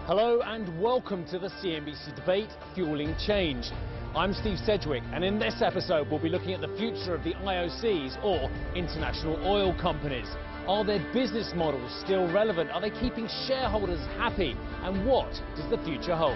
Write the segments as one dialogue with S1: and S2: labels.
S1: Hello and welcome to the CNBC debate, Fueling Change. I'm Steve Sedgwick, and in this episode we'll be looking at the future of the IOCs, or international oil companies. Are their business models still relevant? Are they keeping shareholders happy? And what does the future hold?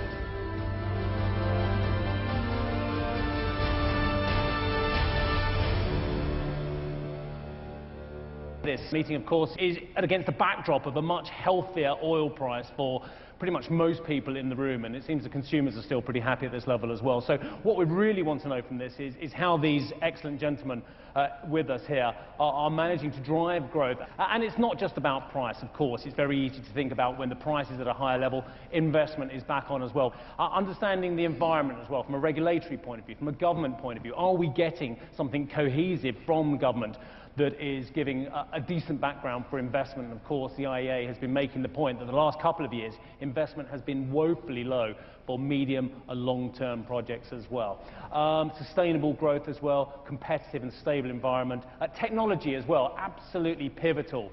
S1: This meeting, of course, is against the backdrop of a much healthier oil price for pretty much most people in the room, and it seems the consumers are still pretty happy at this level as well. So what we really want to know from this is how these excellent gentlemen with us here are managing to drive growth. And it's not just about price, of course. It's very easy to think about when the price is at a higher level, investment is back on as well. Understanding the environment as well, from a regulatory point of view, from a government point of view. Are we getting something cohesive from government that is giving a decent background for investment? And of course, the IEA has been making the point that the last couple of years, investment has been woefully low for medium and long-term projects as well. Sustainable growth as well, competitive and stable environment. Technology as well, absolutely pivotal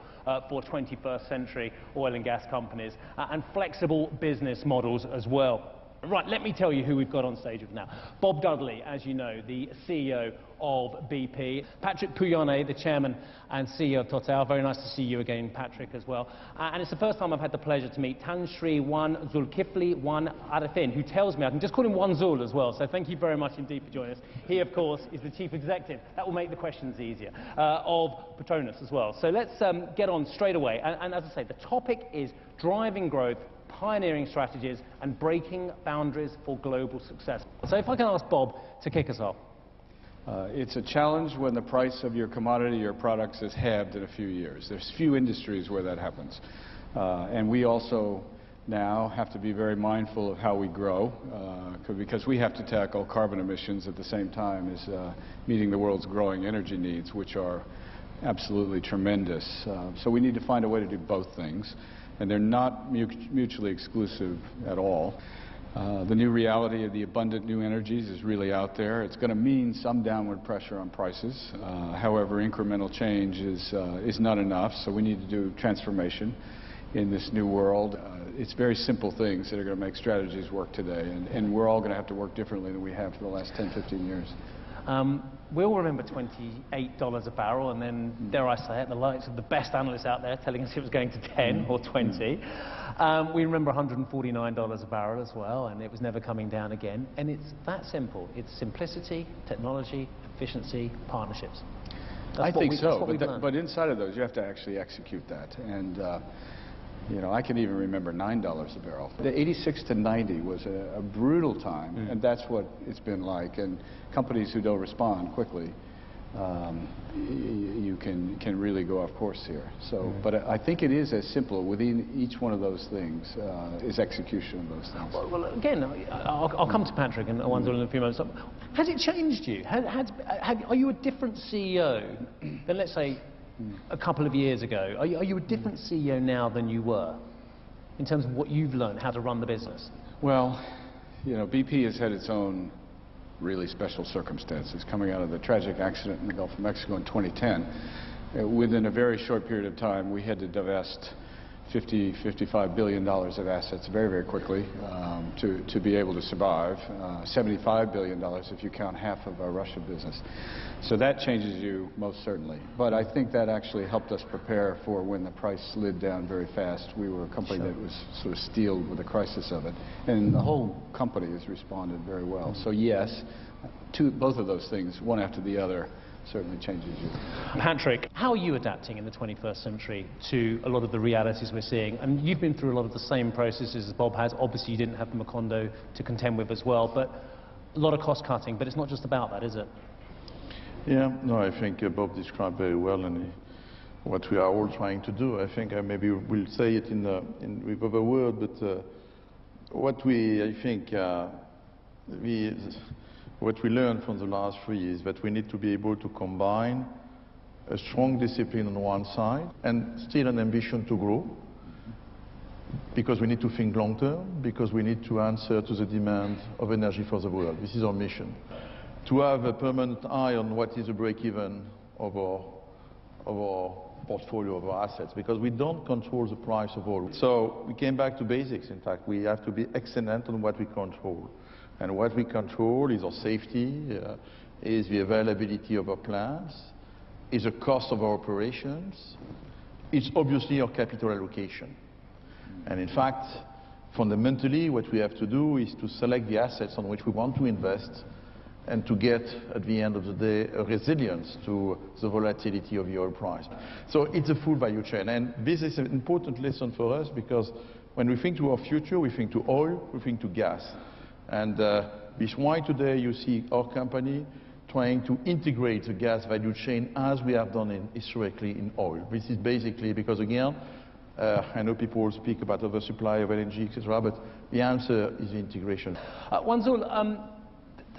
S1: for 21st century oil and gas companies, and flexible business models as well. Right, let me tell you who we've got on stage with now. Bob Dudley, as you know, the CEO of BP. Patrick Pouyanné, the chairman and CEO of Total. Very nice to see you again, Patrick, as well. And it's the first time I've had the pleasure to meet Tan Sri Wan Zulkifli Wan Arifin, who tells me I can just call him Wan Zul as well. So thank you very much indeed for joining us. He, of course, is the chief executive. That will make the questions easier, of Petronas as well. So let's get on straight away. And as I say, the topic is driving growth, pioneering strategies, and breaking boundaries for global success. So if I can ask Bob to kick us off.
S2: It's a challenge when the price of your commodity or products is halved in a few years. There's few industries where that happens. And we also now have to be very mindful of how we grow, because we have to tackle carbon emissions at the same time as meeting the world's growing energy needs, which are absolutely tremendous. So we need to find a way to do both things. And they're not mutually exclusive at all. The new reality of the abundant new energies is really out there. It's going to mean some downward pressure on prices. However, incremental change is not enough, so we need to do transformation in this new world. It's very simple things that are going to make strategies work today, and we're all going to have to work differently than we have for the last 10, 15 years.
S1: We all remember $28 a barrel, and then, dare I say it, the likes of the best analysts out there telling us it was going to 10 or 20. We remember $149 a barrel as well, and it was never coming down again. And it's that simple. It's simplicity, technology, efficiency, partnerships.
S2: I think so, but inside of those, you have to actually execute that. And you know, I can even remember $9 a barrel. The 86 to 90 was a brutal time, and that's what it's been like. And companies who don't respond quickly, you can really go off course here. So, but I think it is as simple within each one of those things is execution of those things.
S1: Well, again, I'll come to Patrick and Wan Zul in a few moments. Has it changed you? Are you a different CEO than, let's say, a couple of years ago? Are you a different CEO now than you were in terms of what you've learned, how to run the business?
S2: Well, you know, BP has had its own really special circumstances coming out of the tragic accident in the Gulf of Mexico in 2010. Within a very short period of time, we had to divest $55 billion of assets very, very quickly to be able to survive. $75 billion if you count half of our Russia business. So that changes you most certainly. But I think that actually helped us prepare for when the price slid down very fast. We were a company that was sort of steeled with the crisis of it. And the whole company has responded very well. So yes, both of those things, one after the other, certainly changes you.
S1: Patrick, how are you adapting in the 21st century to a lot of the realities we're seeing? And you've been through a lot of the same processes as Bob has. Obviously, you didn't have the Macondo to contend with as well, but a lot of cost cutting. But it's not just about that, is it?
S3: Yeah, no, I think Bob described very well and what we are all trying to do. I think I maybe will say it with other words, but what we learned from the last 3 years is that we need to be able to combine a strong discipline on one side and still an ambition to grow, because we need to think long term, because we need to answer to the demand of energy for the world. This is our mission. To have a permanent eye on what is the break-even of our portfolio of our assets because we don't control the price of oil. So we came back to basics, in fact. We have to be excellent on what we control. And what we control is our safety, is the availability of our plants, is the cost of our operations, it's obviously our capital allocation. And in fact, fundamentally, what we have to do is to select the assets on which we want to invest and to get, at the end of the day, a resilience to the volatility of the oil price. So it's a full value chain. And this is an important lesson for us because when we think to our future, we think to oil, we think to gas. And this is why today you see our company trying to integrate the gas value chain as we have done historically in oil. This is basically because, again, I know people speak about oversupply of LNG, etc., but the answer is integration.
S1: Wanzul,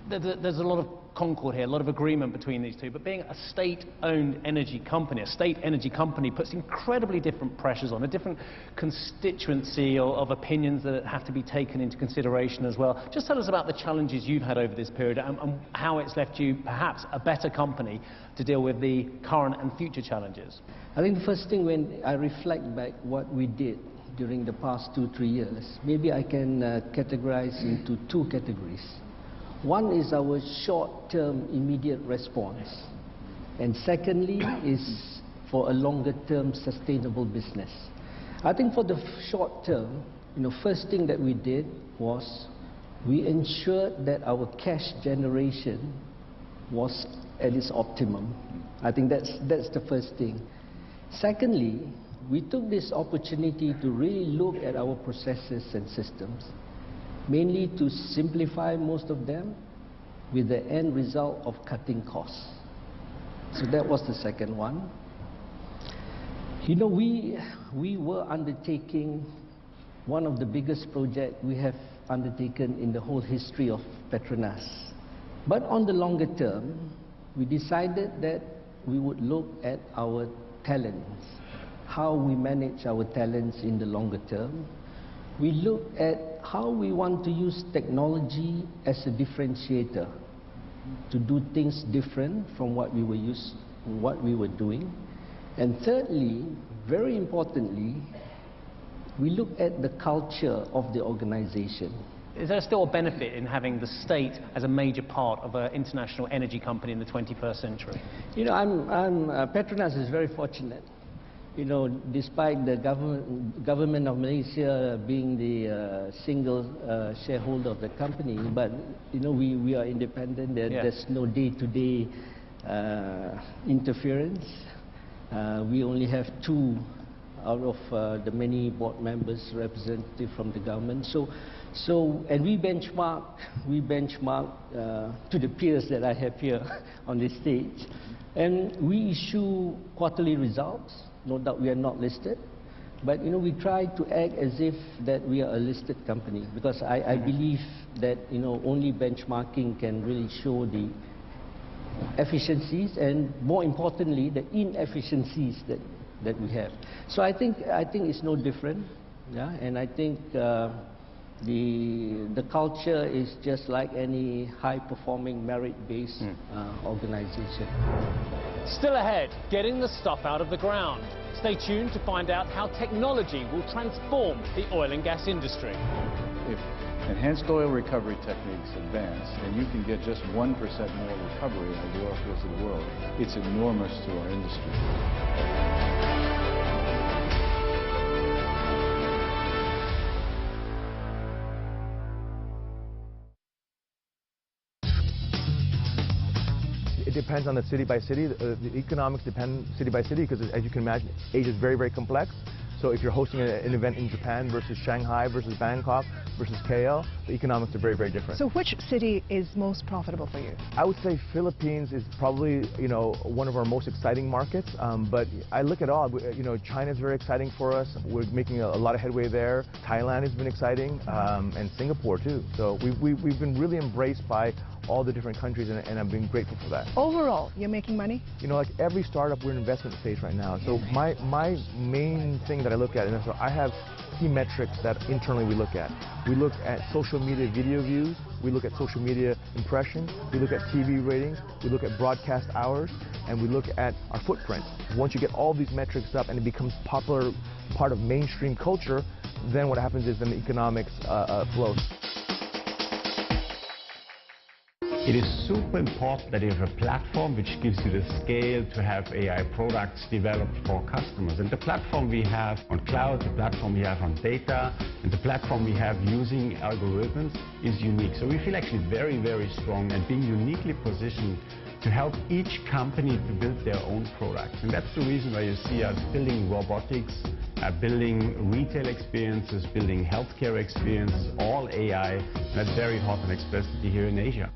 S1: there's a lot of concord here, a lot of agreement between these two, but being a state-owned energy company, a state energy company puts incredibly different pressures on, a different constituency of opinions that have to be taken into consideration as well. Just tell us about the challenges you've had over this period and how it's left you perhaps a better company to deal with the current and future challenges.
S4: I think the first thing when I reflect back what we did during the past 2-3 years, maybe I can categorize into two categories. One is our short-term immediate response, and secondly is for a longer-term sustainable business. I think for the short term, first thing that we did was we ensured that our cash generation was at its optimum. I think that's the first thing. Secondly, we took this opportunity to really look at our processes and systems, mainly to simplify most of them with the end result of cutting costs. So that was the second one. We were undertaking one of the biggest projects we have undertaken in the whole history of Petronas. But on the longer term, we decided that we would look at our talents, how we manage our talents in the longer term. We look at how we want to use technology as a differentiator to do things different from what we were doing. And thirdly, very importantly, we look at the culture of the organization.
S1: Is there still a benefit in having the state as a major part of an international energy company in the 21st century?
S4: Petronas is very fortunate. Despite the government of Malaysia being the single shareholder of the company, but we are independent. There's no day-to-day interference. We only have 2 out of the many board members representative from the government. And we benchmark to the peers that I have here on this stage, and we issue quarterly results. No doubt we are not listed, but we try to act as if that we are a listed company, because I believe that only benchmarking can really show the efficiencies and, more importantly, the inefficiencies that we have. So I think it's no different, and I think the culture is just like any high-performing merit-based organization.
S1: Still ahead, getting the stuff out of the ground. Stay tuned to find out how technology will transform the oil and gas industry.
S2: If enhanced oil recovery techniques advance and you can get just 1% more recovery of the oil fields of the world, it's enormous to our industry.
S5: It depends on the city by city. The economics depend city by city because, as you can imagine, Asia is very, very complex. So if you're hosting an event in Japan versus Shanghai versus Bangkok versus KL, the economics are very, very different.
S6: So which city is most profitable for you?
S5: I would say Philippines is probably, one of our most exciting markets. But I look at all, China is very exciting for us. We're making a lot of headway there. Thailand has been exciting, and Singapore too. So we've been really embraced by all the different countries, and I'm being grateful for that.
S6: Overall, you're making money?
S5: You know, like every startup, we're in investment phase right now. So my main thing that I look at, and so I have key metrics that internally we look at. We look at social media video views, we look at social media impressions, we look at TV ratings, we look at broadcast hours, and we look at our footprint. Once you get all these metrics up and it becomes popular part of mainstream culture, then what happens is then the economics flows.
S7: It is super important that you have a platform which gives you the scale to have AI products developed for customers. And the platform we have on cloud, the platform we have on data, and the platform we have using algorithms is unique. So we feel actually very, very strong and being uniquely positioned to help each company to build their own products. And that's the reason why you see us building robotics, building retail experiences, building healthcare experiences, all AI. And that's very hot and especially here in Asia.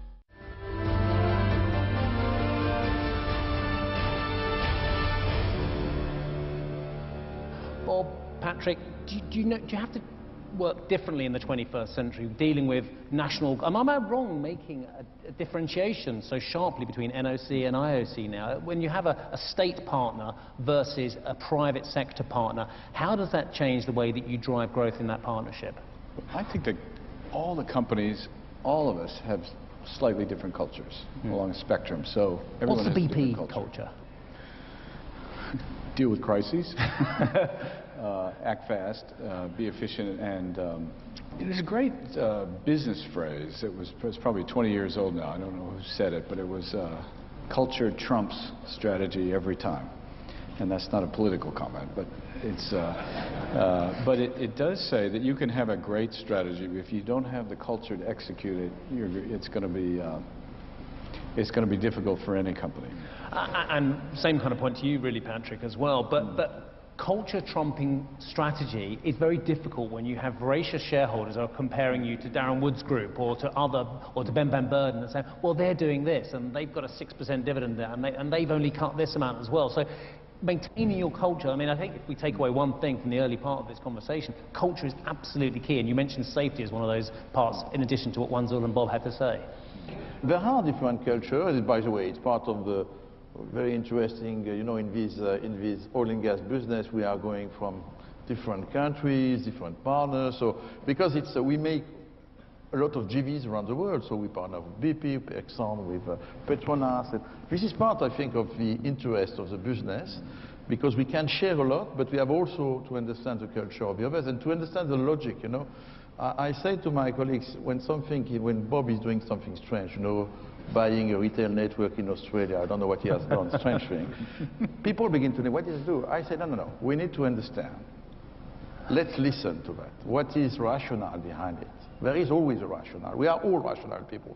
S1: Bob, Patrick, do you have to work differently in the 21st century, dealing with national... Am I wrong making a differentiation so sharply between NOC and IOC now? When you have a state partner versus a private sector partner, how does that change the way that you drive growth in that partnership?
S2: I think that all the companies, all of us, have slightly different cultures along a spectrum. So everyone
S1: What's the
S2: has a different
S1: BP culture?
S2: Deal with crises, act fast, be efficient, and there's a great business phrase. It's probably 20 years old now. I don't know who said it, but it was culture trumps strategy every time. And that's not a political comment, but it's but it does say that you can have a great strategy, but if you don't have the culture to execute it, it's going to be difficult for any company.
S1: And same kind of point to you, really, Patrick, as well. But culture trumping strategy is very difficult when you have voracious shareholders who are comparing you to Darren Wood's group or to Ben Van Beurden and saying, well, they're doing this and they've got a 6% dividend there and they've only cut this amount as well. So maintaining your culture, I mean, I think if we take away one thing from the early part of this conversation, culture is absolutely key. And you mentioned safety as one of those parts, in addition to what Wanzul and Bob had to say.
S3: There are different cultures. By the way, it's part of the very interesting, you know, in this oil and gas business, we are going from different countries, different partners. So because we make a lot of JVs around the world, so we partner with BP, Exxon, with Petronas. And this is part, I think, of the interest of the business, because we can share a lot, but we have also to understand the culture of the others and to understand the logic, you know. I say to my colleagues, when Bob is doing something strange, you know, buying a retail network in Australia, I don't know what he has done, strange thing, people begin to know, what does he do? I say, no, we need to understand. Let's listen to that. What is rationale behind it? There is always a rationale. We are all rational people.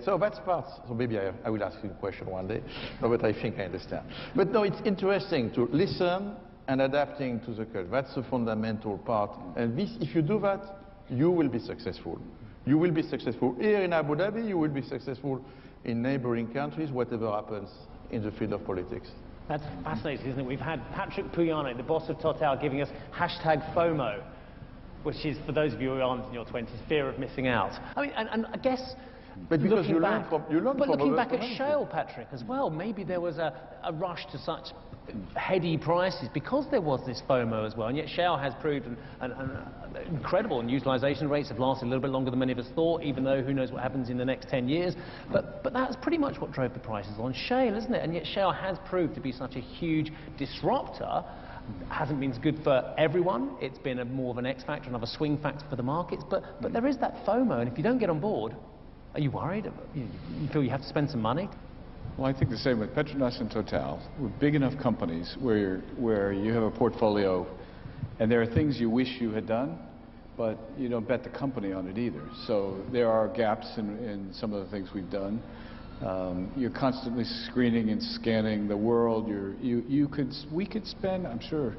S3: So that's part. So maybe I will ask you a question one day. No, but I think I understand. But no, it's interesting to listen and adapting to the culture. That's the fundamental part. And this, if you do that, you will be successful. You will be successful here in Abu Dhabi. You will be successful in neighboring countries, whatever happens in the field of politics.
S1: That's fascinating, isn't it? We've had Patrick Pouyanné, the boss of Total, giving us #FOMO, which is, for those of you who aren't in your 20s, fear of missing out. I mean, and I guess,
S3: but because you learn from
S1: looking back at shale, Patrick, as well, maybe there was a rush to such heady prices because there was this FOMO as well, and yet shale has proved incredible, and utilization rates have lasted a little bit longer than many of us thought, even though who knows what happens in the next 10 years. But that's pretty much what drove the prices on shale, isn't it? And yet shale has proved to be such a huge disruptor. Hasn't been good for everyone. It's been more of an X factor, another swing factor for the markets. But there is that FOMO, and if you don't get on board, are you worried? You feel you have to spend some money?
S2: Well, I think the same with Petronas and Total. We're big enough companies where you have a portfolio and there are things you wish you had done, but you don't bet the company on it either. So there are gaps in some of the things we've done. You're constantly screening and scanning the world. We could spend, I'm sure,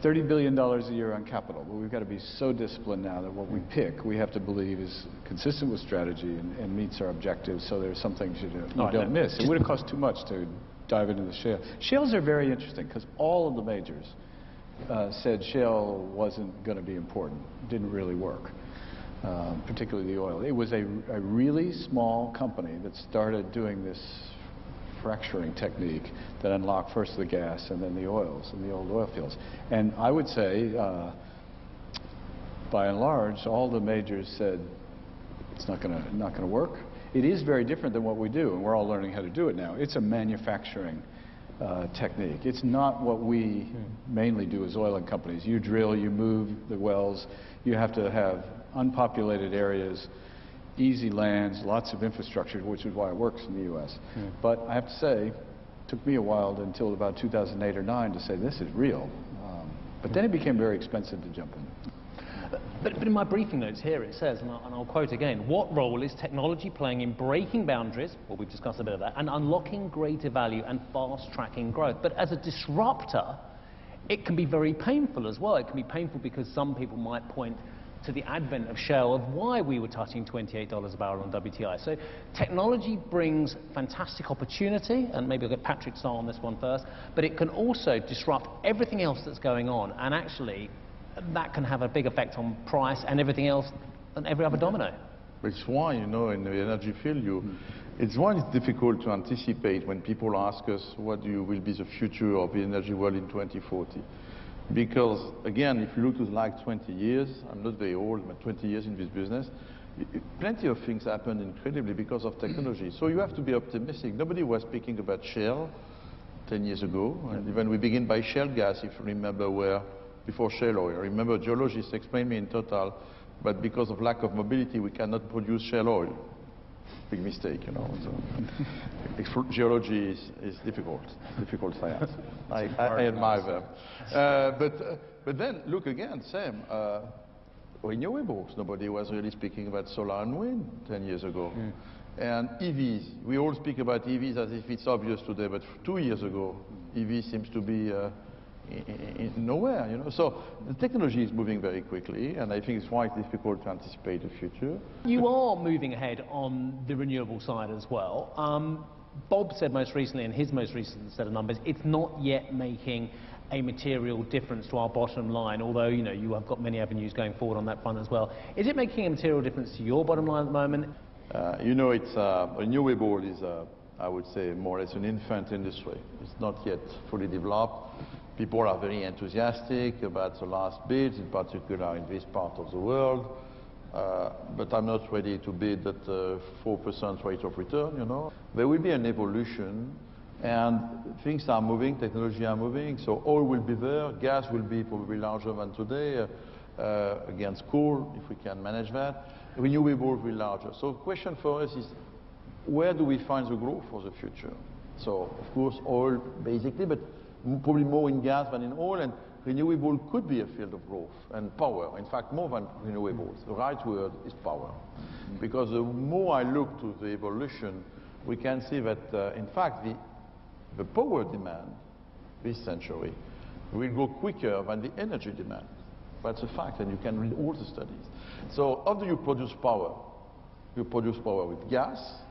S2: $30 billion a year on capital, but we've got to be so disciplined now that what we pick, we have to believe is consistent with strategy and meets our objectives. So there's some things you don't miss. It would have cost too much to dive into the shale. Shales are very interesting because all of the majors said shale wasn't going to be important, didn't really work. particularly the oil. It was a really small company that started doing this fracturing technique that unlocked first the gas and then the oils in the old oil fields. And I would say, by and large, all the majors said it's not going to work. It is very different than what we do, and we're all learning how to do it now. It's a manufacturing technique. It's not what we mainly do as oil companies. You drill, you move the wells, you have to have unpopulated areas, easy lands, lots of infrastructure, which is why it works in the U.S. But I have to say, it took me a while until about 2008 or 9 to say this is real. But then it became very expensive to jump in.
S1: But in my briefing notes here it says, and I'll quote again, what role is technology playing in breaking boundaries, well we've discussed a bit of that, and unlocking greater value and fast-tracking growth? But as a disruptor, it can be very painful as well. It can be painful because some people might point to the advent of shale, of why we were touching $28 a barrel on WTI. So technology brings fantastic opportunity, and maybe I'll get Patrick's start on this one first, but it can also disrupt everything else that's going on, and actually that can have a big effect on price and everything else, and every other domino.
S3: It's why, you know, in the energy field, it's why it's difficult to anticipate when people ask us what will be the future of the energy world in 2040. Because, again, if you look to like 20 years, I'm not very old, but 20 years in this business, plenty of things happened incredibly because of technology. So you have to be optimistic. Nobody was speaking about shale 10 years ago. And even we begin by shale gas, if you remember, where before shale oil. Remember, geologists explained me in Total, but because of lack of mobility, we cannot produce shale oil. Big mistake, you know. So, geology is difficult science. I admire them. But then, look again, Sam, renewables. Nobody was really speaking about solar and wind 10 years ago. And EVs, we all speak about EVs as if it's obvious today, but 2 years ago, EV seems to be nowhere, you know. So the technology is moving very quickly, and I think it's quite difficult to anticipate the future.
S1: You are moving ahead on the renewable side as well. Bob said most recently, in his most recent set of numbers, it's not yet making a material difference to our bottom line, although, you know, you have got many avenues going forward on that front as well. Is it making a material difference to your bottom line at the moment?
S3: You know, it's renewable is, I would say, more or less an infant industry. It's not yet fully developed. People are very enthusiastic about the last bids, in particular in this part of the world. But I'm not ready to bid at 4% rate of return, you know. There will be an evolution, and things are moving, technology are moving, so oil will be there, gas will be probably larger than today, against coal, if we can manage that. Renewable will be larger. So the question for us is, where do we find the growth for the future? So, of course, oil, basically, but probably more in gas than in oil, and renewable could be a field of growth, and power. In fact, more than renewables. The right word is power. Because the more I look to the evolution, we can see that, in fact, the power demand this century will go quicker than the energy demand. That's a fact, and you can read all the studies. So how do you produce power? You produce power with gas.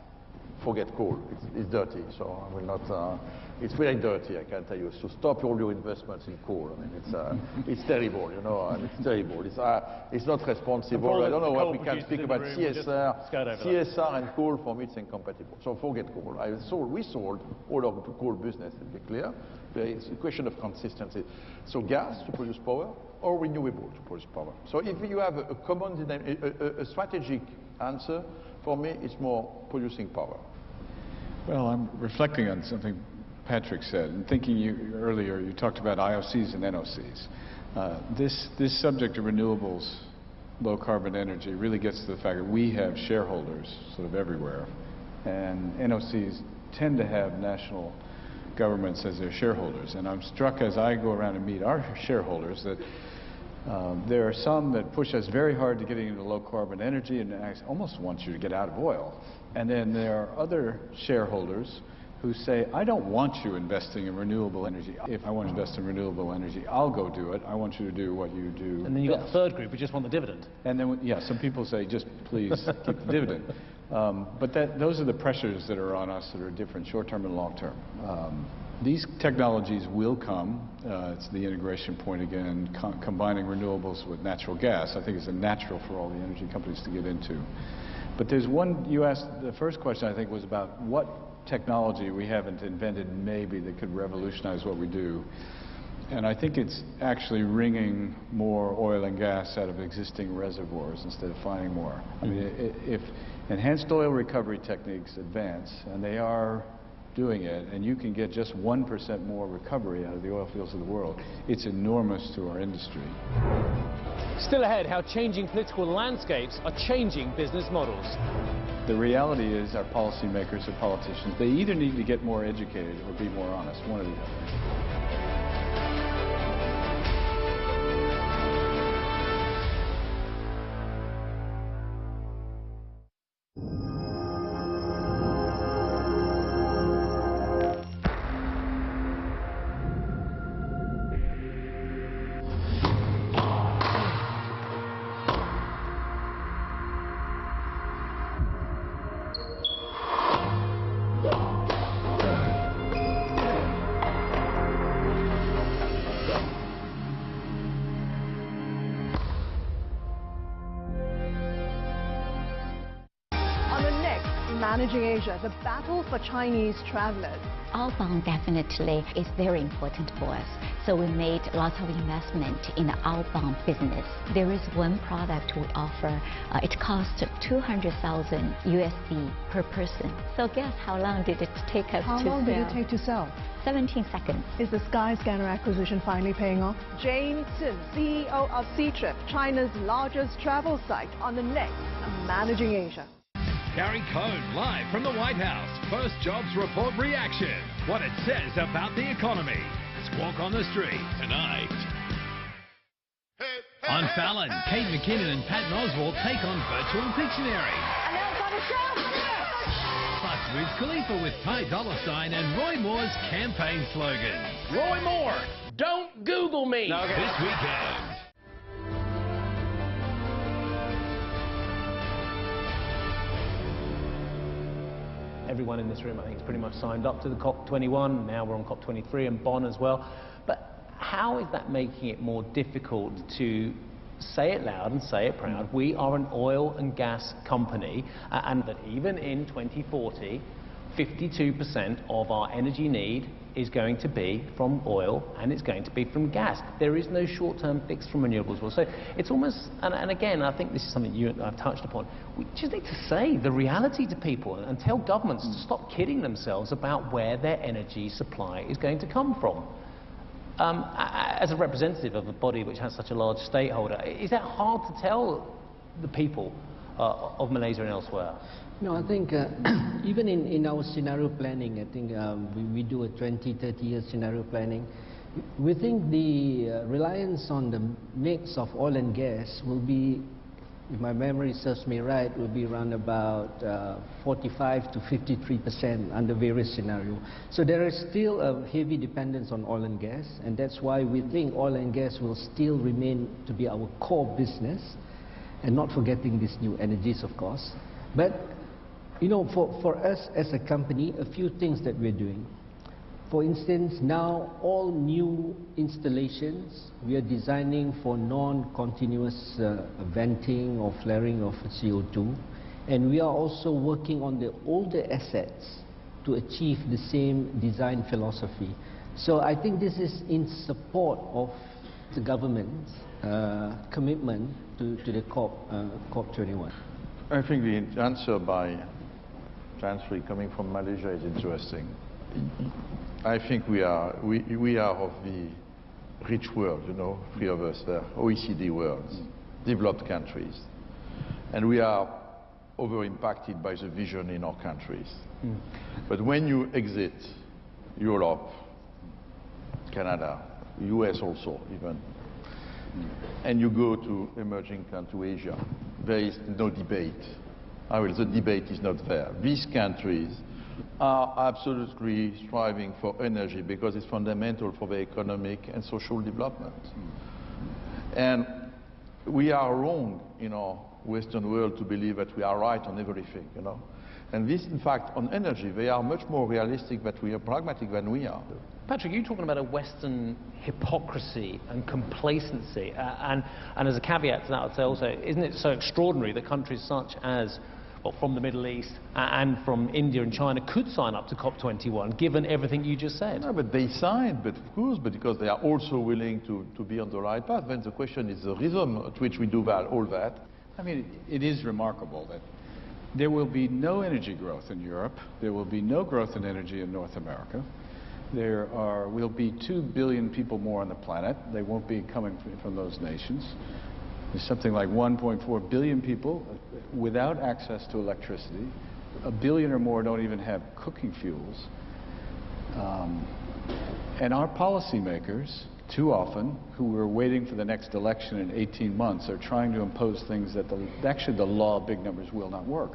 S3: Forget coal, it's dirty, so I will not, it's very dirty, I can tell you. So stop all your investments in coal. I mean, it's terrible, you know, and it's terrible. It's not responsible. I don't know what we can speak about CSR and coal. For me, it's incompatible. So forget coal. We sold all of the coal business, to be clear. It's a question of consistency. So gas to produce power, or renewable to produce power. So if you have a common, a strategic answer, for me, it's more producing power.
S2: Well, I'm reflecting on something Patrick said, and thinking earlier, you talked about IOCs and NOCs. This subject of renewables, low carbon energy, really gets to the fact that we have shareholders sort of everywhere, and NOCs tend to have national governments as their shareholders. And I'm struck as I go around and meet our shareholders that there are some that push us very hard to getting into low carbon energy and almost want you to get out of oil. And then there are other shareholders who say, I don't want you investing in renewable energy. If I want to invest in renewable energy, I'll go do it. I want you to do what you do.
S1: And then you've got the third group who just want the dividend.
S2: And then, yeah, some people say, just please keep the dividend. But those are the pressures that are on us that are different, short-term and long-term. These technologies will come. It's the integration point again, combining renewables with natural gas. I think it's natural for all the energy companies to get into. But there's one, you asked, the first question I think was about what technology we haven't invented maybe that could revolutionize what we do. And I think it's actually wringing more oil and gas out of existing reservoirs instead of finding more. I mean, if enhanced oil recovery techniques advance, and they are doing it, and you can get just 1% more recovery out of the oil fields of the world, it's enormous to our industry.
S1: Still ahead, how changing political landscapes are changing business models.
S2: The reality is our policymakers or politicians, they either need to get more educated or be more honest, one or the other.
S6: Managing Asia, the battle for Chinese travelers.
S8: Outbound definitely is very important for us. So we made lots of investment in the outbound business. There is one product we offer. It costs $200,000 USD per person. So guess how long did it take us to sell?
S6: How long did it take to sell?
S8: 17 seconds.
S6: Is the Skyscanner acquisition finally paying off? Jane Tsin, CEO of Ctrip, China's largest travel site, on the next Managing Asia.
S9: Gary Cohn, live from the White House. First Jobs Report reaction. What it says about the economy. Squawk on the Street tonight. On Fallon, Kate McKinnon and Patton Oswalt take on Virtual Dictionary. Plus Wiz Khalifa with Ty Dolla $ign and Roy Moore's campaign slogan.
S1: Roy Moore, don't Google me.
S9: This weekend.
S1: Everyone in this room, I think, is pretty much signed up to the COP21. Now we're on COP23 and Bonn as well. But how is that making it more difficult to say it loud and say it proud? We are an oil and gas company, and that even in 2040, 52% of our energy need is going to be from oil and it's going to be from gas. There is no short-term fix from renewables. So it's almost, and again, I think this is something you and I've touched upon, we just need to say the reality to people and tell governments to stop kidding themselves about where their energy supply is going to come from. As a representative of a body which has such a large stakeholder, is that hard to tell the people of Malaysia and elsewhere?
S4: No, I think even in our scenario planning, I think we do a 20, 30-year scenario planning. We think the reliance on the mix of oil and gas will be, if my memory serves me right, will be around about 45 to 53% under various scenarios. So there is still a heavy dependence on oil and gas, and that's why we think oil and gas will still remain to be our core business, and not forgetting these new energies, of course. But you know, for us as a company, a few things that we're doing. For instance, now all new installations, we are designing for non-continuous venting or flaring of CO2. And we are also working on the older assets to achieve the same design philosophy. So I think this is in support of the government's commitment to the COP21.
S3: I think the answer by Chancellor coming from Malaysia is interesting. I think we are of the rich world, you know, three of us there, OECD worlds, developed countries. And we are over-impacted by the vision in our countries. But when you exit Europe, Canada, US also even, and you go to emerging countries, Asia, there is no debate. The debate is not there. These countries are absolutely striving for energy because it's fundamental for their economic and social development. And we are wrong in our Western world to believe that we are right on everything, you know. And this, in fact, on energy, they are much more realistic, but we are pragmatic than we are.
S1: Patrick, you're talking about a Western hypocrisy and complacency, and as a caveat to that, I'd say also, isn't it so extraordinary that countries such as, well, from the Middle East and from India and China could sign up to COP21, given everything you just said?
S3: No, but they signed, but of course, but because they are also willing to be on the right path. Then the question is the rhythm at which we do that, all that.
S2: I mean, it is remarkable that there will be no energy growth in Europe. There will be no growth in energy in North America. There will be 2 billion people more on the planet. They won't be coming from those nations. There's something like 1.4 billion people without access to electricity. 1 billion or more don't even have cooking fuels. And our policymakers, too often, who are waiting for the next election in 18 months, are trying to impose things that actually the law of big numbers will not work.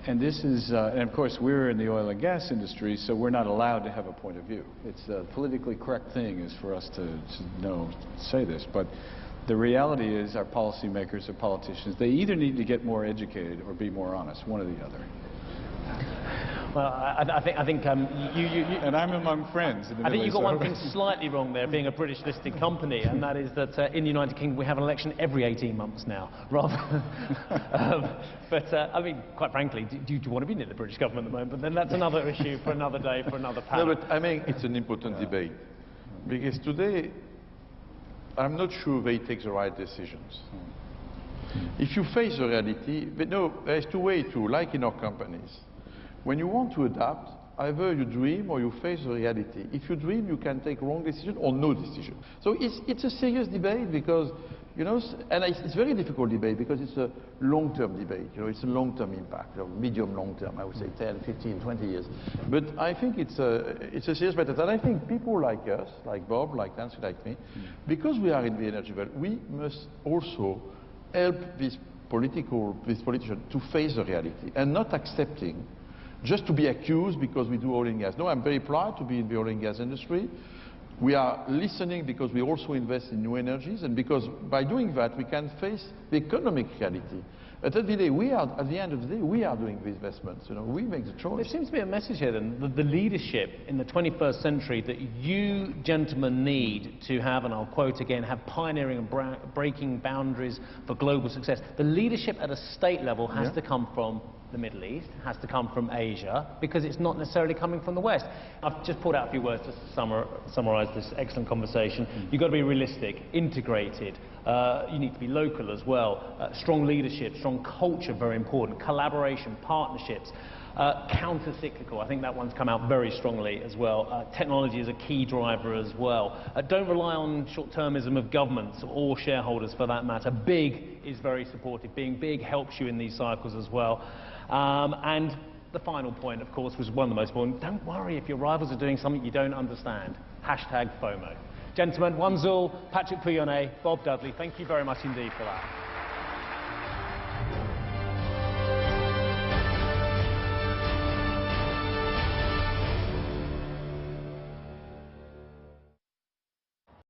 S2: And this is, and of course, we're in the oil and gas industry, so we're not allowed to have a point of view. It's a politically correct thing is for us to say this, but the reality is our policymakers or politicians, they either need to get more educated or be more honest, one or the other.
S1: Well, I think
S2: and I'm among friends.
S1: I think you got one thing slightly wrong there, being a British listed company, and that is that in the United Kingdom we have an election every 18 months now, rather. But I mean, quite frankly, do you want to be near the British government at the moment? But then that's another issue for another day, for another panel.
S3: No, but I mean, it's an important debate, because today I'm not sure they take the right decisions. If you face the reality, but no, there's two ways to, like in our companies. When you want to adapt, either you dream or you face the reality. If you dream, you can take wrong decision or no decision. So it's a serious debate because, you know, and it's a very difficult debate because it's a long-term debate. You know, it's a long-term impact, you know, medium long-term, I would say 10, 15, 20 years. But I think it's a serious matter. And I think people like us, like Bob, like Nancy, like me, because we are in the energy world, we must also help these politicians to face the reality and not accepting just to be accused because we do oil and gas. No, I'm very proud to be in the oil and gas industry. We are listening because we also invest in new energies, and because by doing that we can face the economic reality. At the end of the day, we are doing the investments. You know, we make the choice.
S1: There seems to be a message here then, the leadership in the 21st century that you gentlemen need to have, and I'll quote again, have pioneering and breaking boundaries for global success. The leadership at a state level has to come from the Middle East, has to come from Asia, because it's not necessarily coming from the West. I've just pulled out a few words to summarize this excellent conversation. You've got to be realistic, integrated, you need to be local as well, strong leadership, strong culture, very important, collaboration, partnerships, counter-cyclical, I think that one's come out very strongly as well. Technology is a key driver as well. Don't rely on short-termism of governments or shareholders for that matter. Big is very supportive. Being big helps you in these cycles as well. And the final point, of course, was one of the most important. Don't worry if your rivals are doing something you don't understand. #FOMO. Gentlemen, Wanzul, Patrick Pouyanné, Bob Dudley, thank you very much indeed for that.